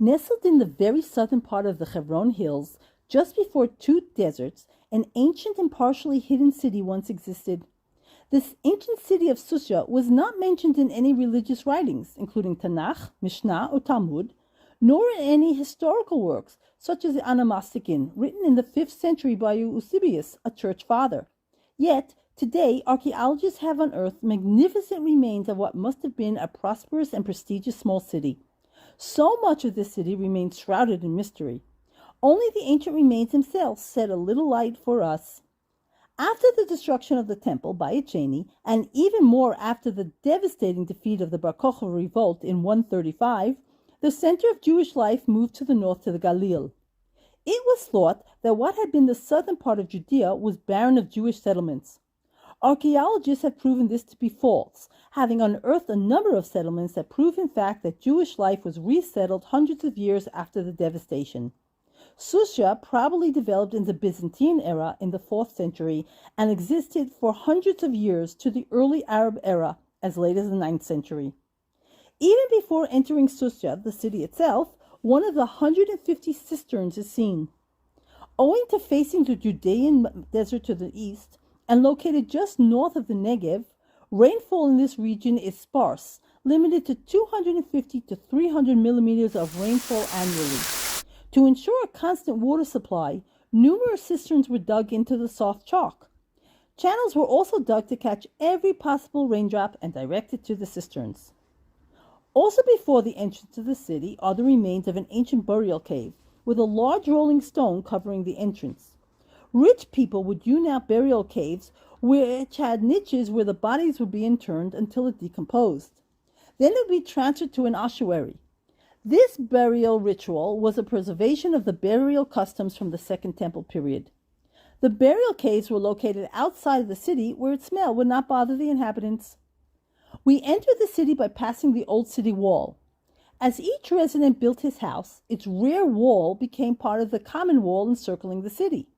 Nestled in the very southern part of the Hebron Hills, just before two deserts, an ancient and partially hidden city once existed. This ancient city of Susya was not mentioned in any religious writings, including Tanakh, Mishnah, or Talmud, nor in any historical works, such as the Onomasticon, written in the 5th century by Eusebius, a church father. Yet, today, archaeologists have unearthed magnificent remains of what must have been a prosperous and prestigious small city. So much of this city remains shrouded in mystery. Only the ancient remains themselves shed a little light for us. After the destruction of the temple by Echeni, and even more after the devastating defeat of the Bar Kokhba revolt in 135, the center of Jewish life moved to the north to the Galil. It was thought that what had been the southern part of Judea was barren of Jewish settlements. Archaeologists have proven this to be false, having unearthed a number of settlements that prove in fact that Jewish life was resettled hundreds of years after the devastation. Susya probably developed in the Byzantine era in the 4th century and existed for hundreds of years to the early Arab era as late as the 9th century. Even before entering Susya, the city itself, one of the 150 cisterns is seen. Owing to facing the Judean desert to the east and located just north of the Negev, rainfall in this region is sparse, limited to 250 to 300 millimeters of rainfall annually. To ensure a constant water supply, numerous cisterns were dug into the soft chalk. Channels were also dug to catch every possible raindrop and direct it to the cisterns. Also before the entrance to the city are the remains of an ancient burial cave, with a large rolling stone covering the entrance. Rich people would hew out burial caves which had niches where the bodies would be interned until it decomposed. Then it would be transferred to an ossuary. This burial ritual was a preservation of the burial customs from the Second Temple period. The burial caves were located outside of the city where its smell would not bother the inhabitants. We entered the city by passing the old city wall. As each resident built his house, its rear wall became part of the common wall encircling the city.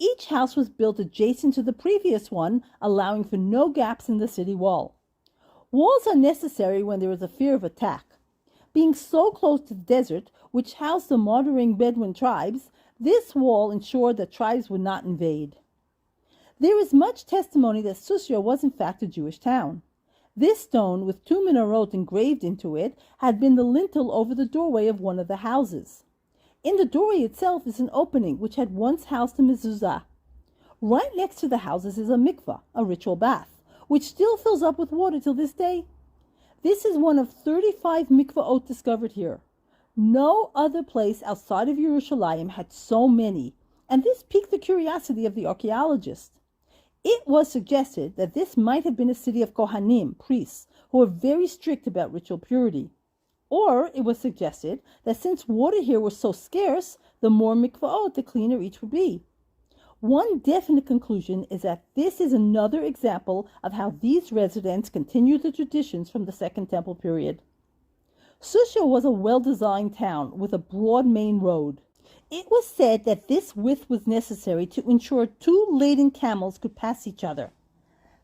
Each house was built adjacent to the previous one, allowing for no gaps in the city wall. Walls are necessary when there is a fear of attack. Being so close to the desert, which housed the marauding Bedouin tribes, this wall ensured that tribes would not invade. There is much testimony that Susya was in fact a Jewish town. This stone, with 2 minarot engraved into it, had been the lintel over the doorway of one of the houses. In the doorway itself is an opening which had once housed a mezuzah. Right next to the houses is a mikvah, a ritual bath, which still fills up with water till this day. This is one of 35 mikvaot discovered here. No other place outside of Yerushalayim had so many, and this piqued the curiosity of the archaeologist. It was suggested that this might have been a city of Kohanim, priests, who were very strict about ritual purity. Or it was suggested that since water here was so scarce, the more mikvaot, the cleaner each would be. One definite conclusion is that this is another example of how these residents continued the traditions from the Second Temple period. Susha was a well-designed town with a broad main road. It was said that this width was necessary to ensure 2 laden camels could pass each other.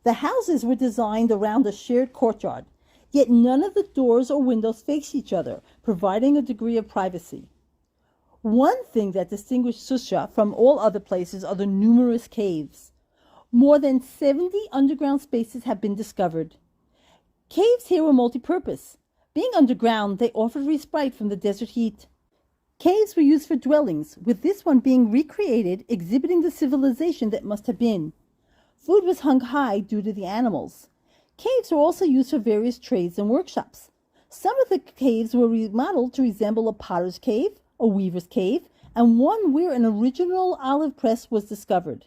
The houses were designed around a shared courtyard, yet none of the doors or windows faced each other, providing a degree of privacy. One thing that distinguished Susha from all other places are the numerous caves. More than 70 underground spaces have been discovered. Caves here were multi-purpose. Being underground, they offered respite from the desert heat. Caves were used for dwellings, with this one being recreated, exhibiting the civilization that must have been. Food was hung high due to the animals. Caves were also used for various trades and workshops. Some of the caves were remodeled to resemble a potter's cave, a weaver's cave, and one where an original olive press was discovered.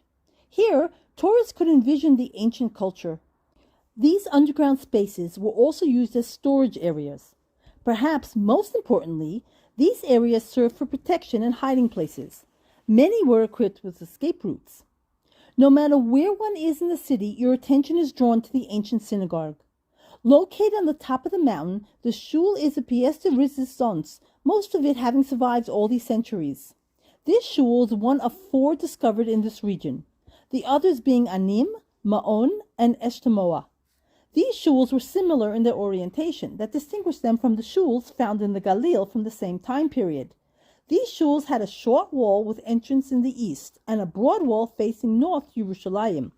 Here, tourists could envision the ancient culture. These underground spaces were also used as storage areas. Perhaps most importantly, these areas served for protection and hiding places. Many were equipped with escape routes. No matter where one is in the city, your attention is drawn to the Ancient Synagogue. Located on the top of the mountain, the shul is a pièce de résistance, most of it having survived all these centuries. This shul is one of 4 discovered in this region, the others being Anim, Ma'on, and Eshtemoa. These shuls were similar in their orientation that distinguished them from the shuls found in the Galil from the same time period. These shuls had a short wall with entrance in the east and a broad wall facing north Yerushalayim.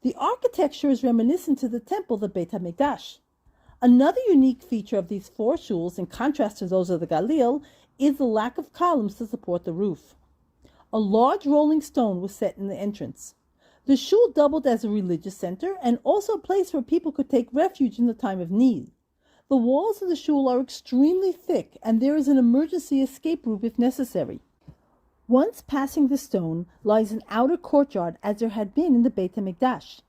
The architecture is reminiscent to the temple, the Beit HaMikdash. Another unique feature of these four shuls, in contrast to those of the Galil, is the lack of columns to support the roof. A large rolling stone was set in the entrance. The shul doubled as a religious center and also a place where people could take refuge in the time of need. The walls of the shul are extremely thick, and there is an emergency escape route if necessary. Once passing the stone lies an outer courtyard, as there had been in the Beit HaMikdash.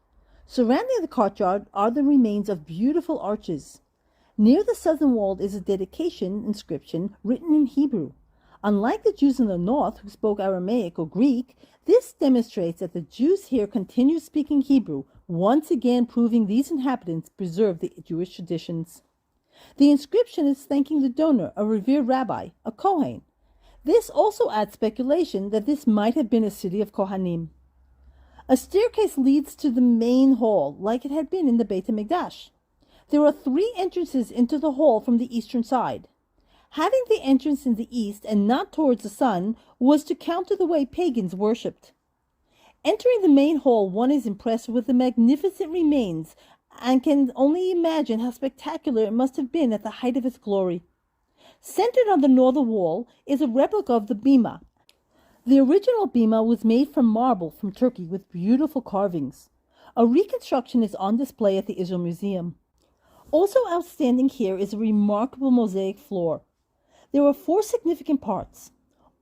Surrounding the courtyard are the remains of beautiful arches. Near the southern wall is a dedication inscription written in Hebrew. Unlike the Jews in the north who spoke Aramaic or Greek, this demonstrates that the Jews here continue speaking Hebrew, once again proving these inhabitants preserve the Jewish traditions. The inscription is thanking the donor, a revered rabbi, a Kohen. This also adds speculation that this might have been a city of Kohanim. A staircase leads to the main hall, like it had been in the Beit HaMikdash. There are 3 entrances into the hall from the eastern side. Having the entrance in the east and not towards the sun was to counter the way pagans worshipped. Entering the main hall, one is impressed with the magnificent remains and can only imagine how spectacular it must have been at the height of its glory. Centered on the northern wall is a replica of the bima. The original bima was made from marble from Turkey with beautiful carvings. A reconstruction is on display at the Israel Museum. Also outstanding here is a remarkable mosaic floor. There are 4 significant parts.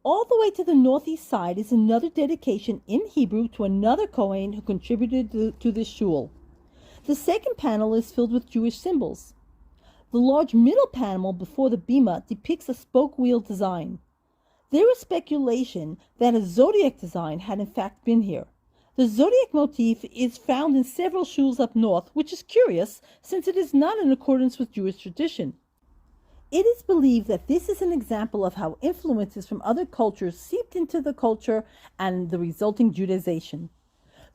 All the way to the northeast side is another dedication in Hebrew to another Kohen who contributed to this shul. The second panel is filled with Jewish symbols. The large middle panel before the bima depicts a spoke wheel design. There is speculation that a zodiac design had in fact been here. The zodiac motif is found in several shuls up north, which is curious since it is not in accordance with Jewish tradition. It is believed that this is an example of how influences from other cultures seeped into the culture and the resulting Judaization.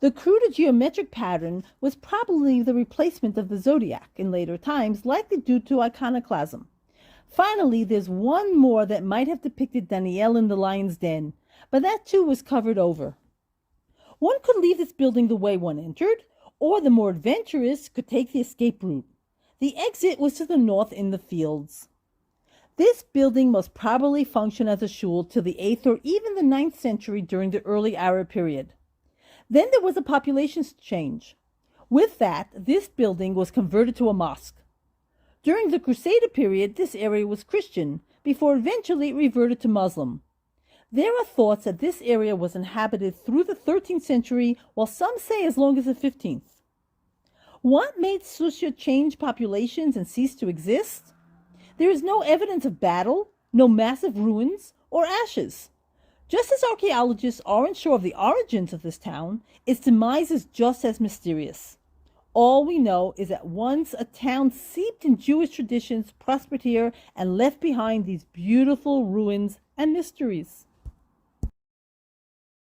The crude geometric pattern was probably the replacement of the zodiac in later times, likely due to iconoclasm. Finally, there's one more that might have depicted Daniel in the lion's den, but that too was covered over. One could leave this building the way one entered, or the more adventurous could take the escape route. The exit was to the north in the fields. This building most probably functioned as a shul till the 8th or even the 9th century during the early Arab period. Then there was a population change. With that, this building was converted to a mosque. During the Crusader period, this area was Christian, before eventually it reverted to Muslim. There are thoughts that this area was inhabited through the 13th century, while some say as long as the 15th. What made Susya change populations and cease to exist? There is no evidence of battle, no massive ruins, or ashes. Just as archaeologists aren't sure of the origins of this town, its demise is just as mysterious. All we know is that once a town steeped in Jewish traditions prospered here and left behind these beautiful ruins and mysteries.